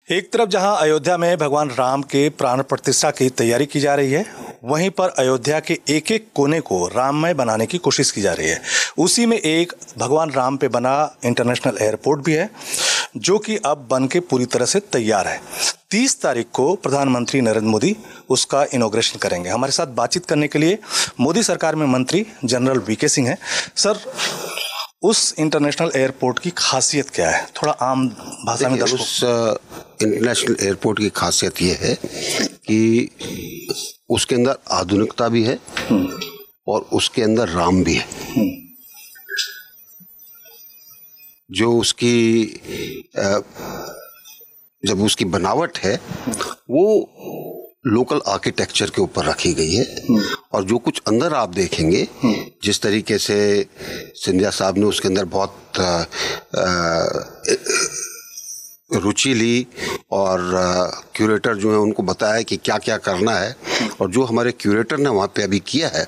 एक तरफ जहां अयोध्या में भगवान राम के प्राण प्रतिष्ठा की तैयारी की जा रही है, वहीं पर अयोध्या के एक एक कोने को राममय बनाने की कोशिश की जा रही है। उसी में एक भगवान राम पे बना इंटरनेशनल एयरपोर्ट भी है, जो कि अब बन के पूरी तरह से तैयार है। 30 तारीख को प्रधानमंत्री नरेंद्र मोदी उसका इनॉग्रेशन करेंगे। हमारे साथ बातचीत करने के लिए मोदी सरकार में मंत्री जनरल वीके सिंह हैं। सर, उस इंटरनेशनल एयरपोर्ट की खासियत क्या है? थोड़ा आम भाषा में दर्शकों। उस इंटरनेशनल एयरपोर्ट की खासियत ये है कि उसके अंदर आधुनिकता भी है और उसके अंदर राम भी है। जो उसकी जब उसकी बनावट है वो लोकल आर्किटेक्चर के ऊपर रखी गई है और जो कुछ अंदर आप देखेंगे, जिस तरीके से सिंधिया साहब ने उसके अंदर बहुत रुचि ली और क्यूरेटर जो है उनको बताया कि क्या क्या करना है, और जो हमारे क्यूरेटर ने वहाँ पे अभी किया है,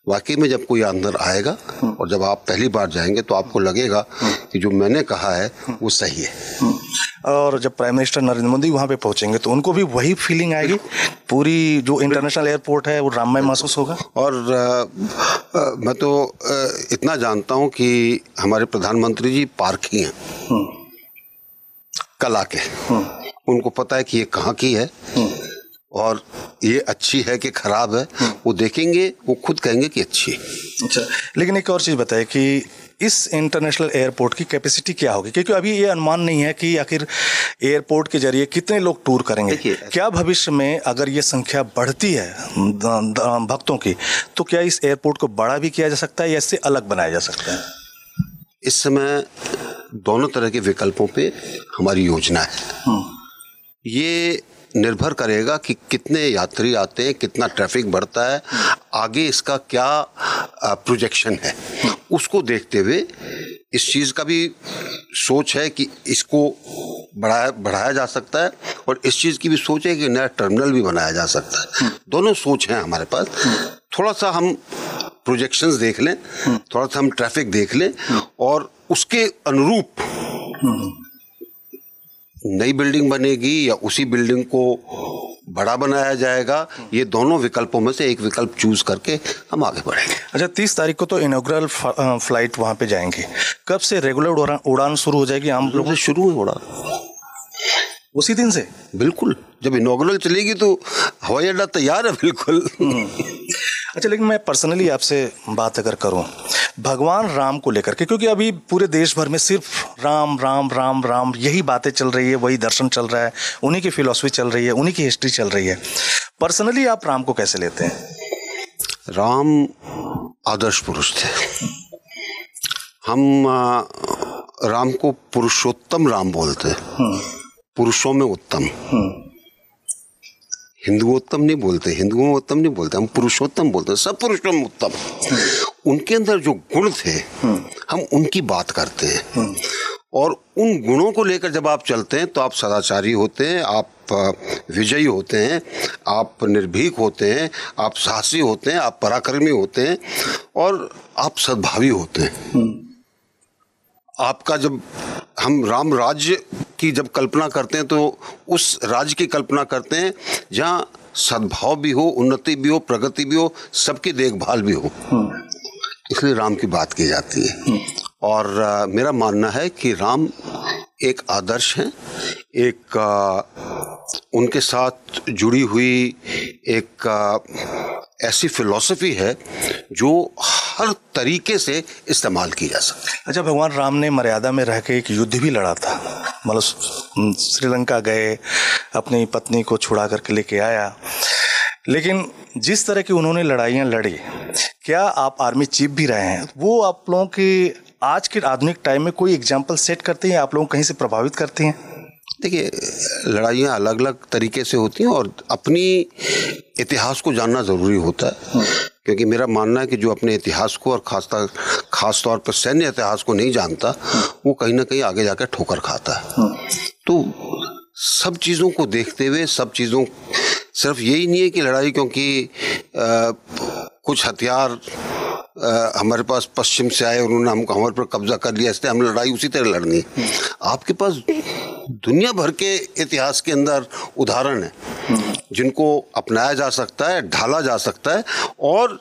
वाकई में जब कोई अंदर आएगा और जब आप पहली बार जाएंगे तो आपको लगेगा कि जो मैंने कहा है वो सही है। और जब प्राइम मिनिस्टर नरेंद्र मोदी वहाँ पे पहुँचेंगे तो उनको भी वही फीलिंग आएगी, पूरी जो इंटरनेशनल एयरपोर्ट है वो राममय महसूस होगा। और मैं तो इतना जानता हूँ कि हमारे प्रधानमंत्री जी पारखी हैं कला के। उनको पता है कि ये कहाँ की है और ये अच्छी है कि खराब है, वो देखेंगे, वो खुद कहेंगे कि अच्छी है। अच्छा, लेकिन एक और चीज़ बताए कि इस इंटरनेशनल एयरपोर्ट की कैपेसिटी क्या होगी, क्योंकि अभी ये अनुमान नहीं है कि आखिर एयरपोर्ट के जरिए कितने लोग टूर करेंगे। क्या भविष्य में अगर ये संख्या बढ़ती है भक्तों की, तो क्या इस एयरपोर्ट को बड़ा भी किया जा सकता है या इससे अलग बनाया जा सकता है? इस समय दोनों तरह के विकल्पों पे हमारी योजना है। ये निर्भर करेगा कि कितने यात्री आते हैं, कितना ट्रैफिक बढ़ता है, आगे इसका क्या प्रोजेक्शन है, उसको देखते हुए इस चीज़ का भी सोच है कि इसको बढ़ाया जा सकता है और इस चीज़ की भी सोच है कि नया टर्मिनल भी बनाया जा सकता है। दोनों सोच हैं हमारे पास। थोड़ा सा हम प्रोजेक्शंस देख लें, थोड़ा सा हम ट्रैफिक देख लें और उसके अनुरूप नई बिल्डिंग बनेगी या उसी बिल्डिंग को बड़ा बनाया जाएगा, ये दोनों विकल्पों में से एक विकल्प चूज करके हम आगे बढ़ेंगे। अच्छा, 30 तारीख को तो इनॉग्रल फ्लाइट वहाँ पे जाएंगे। कब से रेगुलर उड़ान शुरू हो जाएगी? आम लोगों से शुरू है उड़ान उसी दिन से? बिल्कुल, जब इनॉग्रल चलेगी तो हवाई अड्डा तैयार है बिल्कुल। अच्छा, लेकिन मैं पर्सनली आपसे बात अगर करूं भगवान राम को लेकर के, क्योंकि अभी पूरे देश भर में सिर्फ राम राम राम राम यही बातें चल रही है, वही दर्शन चल रहा है, उन्हीं की फिलॉसफी चल रही है, उन्हीं की हिस्ट्री चल रही है। पर्सनली आप राम को कैसे लेते हैं? राम आदर्श पुरुष थे। हम राम को पुरुषोत्तम राम बोलते हैं, पुरुषों में उत्तम। हिंदुओत्तम नहीं बोलते, हिंदुओं में उत्तम नहीं बोलते, हम पुरुषोत्तम बोलते हैं, सब पुरुषों में उत्तम। उनके अंदर जो गुण थे हम उनकी बात करते हैं और उन गुणों को लेकर जब आप चलते हैं तो आप सदाचारी होते हैं, आप विजयी होते हैं, आप निर्भीक होते हैं, आप साहसी होते हैं, आप पराक्रमी होते हैं और आप सद्भावी होते हैं। आपका जब हम राम राज्य की जब कल्पना करते हैं तो उस राज्य की कल्पना करते हैं जहाँ सद्भाव भी हो, उन्नति भी हो, प्रगति भी हो, सबकी देखभाल भी हो, इसलिए राम की बात की जाती है। और मेरा मानना है कि राम एक आदर्श हैं, एक उनके साथ जुड़ी हुई एक ऐसी फिलॉसफी है जो हर तरीके से इस्तेमाल की जा सकती है। अच्छा, भगवान राम ने मर्यादा में रह के एक युद्ध भी लड़ा था, मतलब श्रीलंका गए, अपनी पत्नी को छुड़ा करके लेके आया, लेकिन जिस तरह की उन्होंने लड़ाइयाँ लड़ी, क्या आप आर्मी चीफ भी रहे हैं, वो आप लोगों की आज के आधुनिक टाइम में कोई एग्जाम्पल सेट करते हैं, आप लोगों को कहीं से प्रभावित करती हैं? देखिए, लड़ाइयाँ अलग अलग तरीके से होती हैं और अपनी इतिहास को जानना ज़रूरी होता है, क्योंकि मेरा मानना है कि जो अपने इतिहास को और खास तौर पर सैन्य इतिहास को नहीं जानता वो कहीं ना कहीं आगे जाकर ठोकर खाता है। तो सब चीज़ों को देखते हुए, सब चीज़ों, सिर्फ यही नहीं है कि लड़ाई क्योंकि कुछ हथियार हमारे पास पश्चिम से आए, उन्होंने हमको हमारे पर कब्जा कर लिया, इसलिए हम लड़ाई उसी तरह लड़नी है। आपके पास दुनिया भर के इतिहास के अंदर उदाहरण है जिनको अपनाया जा सकता है, ढाला जा सकता है और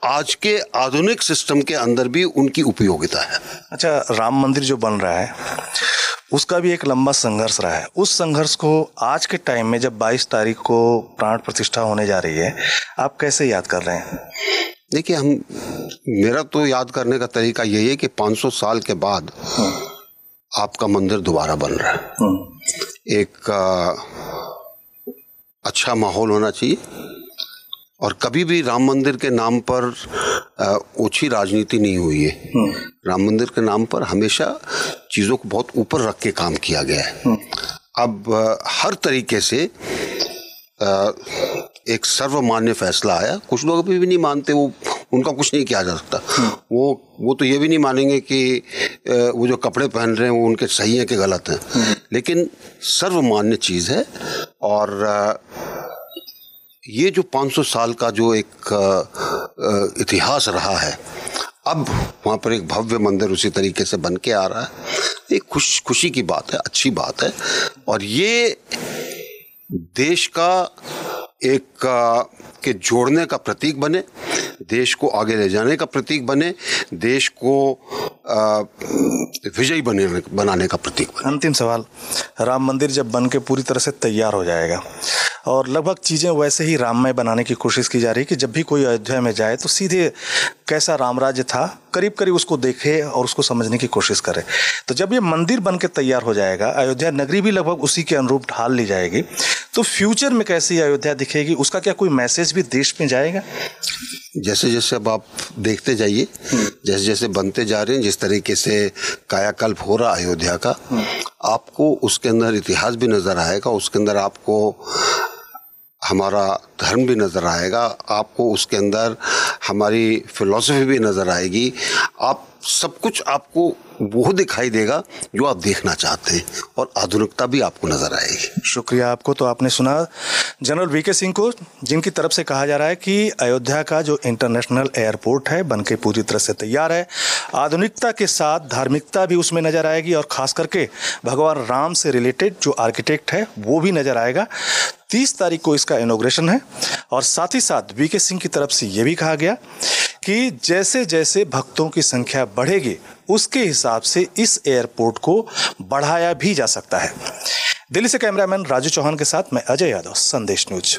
आज के आधुनिक सिस्टम के अंदर भी उनकी उपयोगिता है। अच्छा, राम मंदिर जो बन रहा है उसका भी एक लंबा संघर्ष रहा है। उस संघर्ष को आज के टाइम में जब 22 तारीख को प्राण प्रतिष्ठा होने जा रही है, आप कैसे याद कर रहे हैं? देखिए, मेरा तो याद करने का तरीका यही है कि 500 साल के बाद आपका मंदिर दोबारा बन रहा है। एक अच्छा माहौल होना चाहिए और कभी भी राम मंदिर के नाम पर ओछी राजनीति नहीं हुई है। राम मंदिर के नाम पर हमेशा चीज़ों को बहुत ऊपर रख के काम किया गया है। अब हर तरीके से एक सर्वमान्य फैसला आया। कुछ लोग अभी भी नहीं मानते, वो उनका कुछ नहीं किया जा सकता। वो तो ये भी नहीं मानेंगे कि वो जो कपड़े पहन रहे हैं वो उनके सही हैं कि गलत हैं, लेकिन सर्वमान्य चीज़ है। और ये जो 500 साल का जो एक इतिहास रहा है, अब वहाँ पर एक भव्य मंदिर उसी तरीके से बन के आ रहा है। एक खुशी की बात है, अच्छी बात है। और ये देश का एक के जोड़ने का प्रतीक बने, देश को आगे ले जाने का प्रतीक बने, देश को विजयी बनाने का प्रतीक बने। अंतिम सवाल, राम मंदिर जब बन के पूरी तरह से तैयार हो जाएगा और लगभग चीज़ें वैसे ही राममय बनाने की कोशिश की जा रही है कि जब भी कोई अयोध्या में जाए तो सीधे कैसा राम राज्य था करीब करीब उसको देखे और उसको समझने की कोशिश करे। तो जब ये मंदिर बन के तैयार हो जाएगा, अयोध्या नगरी भी लगभग उसी के अनुरूप ढाल ली जाएगी, तो फ्यूचर में कैसी अयोध्या दिखेगी, उसका क्या कोई मैसेज भी देश में जाएगा? जैसे जैसे अब आप देखते जाइए, जैसे जैसे बनते जा रहे हैं, जिस तरीके से कायाकल्प हो रहा अयोध्या का, आपको उसके अंदर इतिहास भी नजर आएगा, उसके अंदर आपको हमारा धर्म भी नज़र आएगा, आपको उसके अंदर हमारी फिलॉसफी भी नज़र आएगी। आप सब कुछ आपको वो दिखाई देगा जो आप देखना चाहते हैं और आधुनिकता भी आपको नज़र आएगी। शुक्रिया आपको। तो आपने सुना जनरल वीके सिंह को, जिनकी तरफ से कहा जा रहा है कि अयोध्या का जो इंटरनेशनल एयरपोर्ट है बनके पूरी तरह से तैयार है, आधुनिकता के साथ धार्मिकता भी उसमें नज़र आएगी और ख़ास करके भगवान राम से रिलेटेड जो आर्किटेक्ट है वो भी नज़र आएगा। 30 तारीख को इसका इनॉग्रेशन है और साथ ही साथ वीके सिंह की तरफ से ये भी कहा गया कि जैसे जैसे भक्तों की संख्या बढ़ेगी उसके हिसाब से इस एयरपोर्ट को बढ़ाया भी जा सकता है। दिल्ली से कैमरामैन राजू चौहान के साथ मैं अजय यादव, संदेश न्यूज।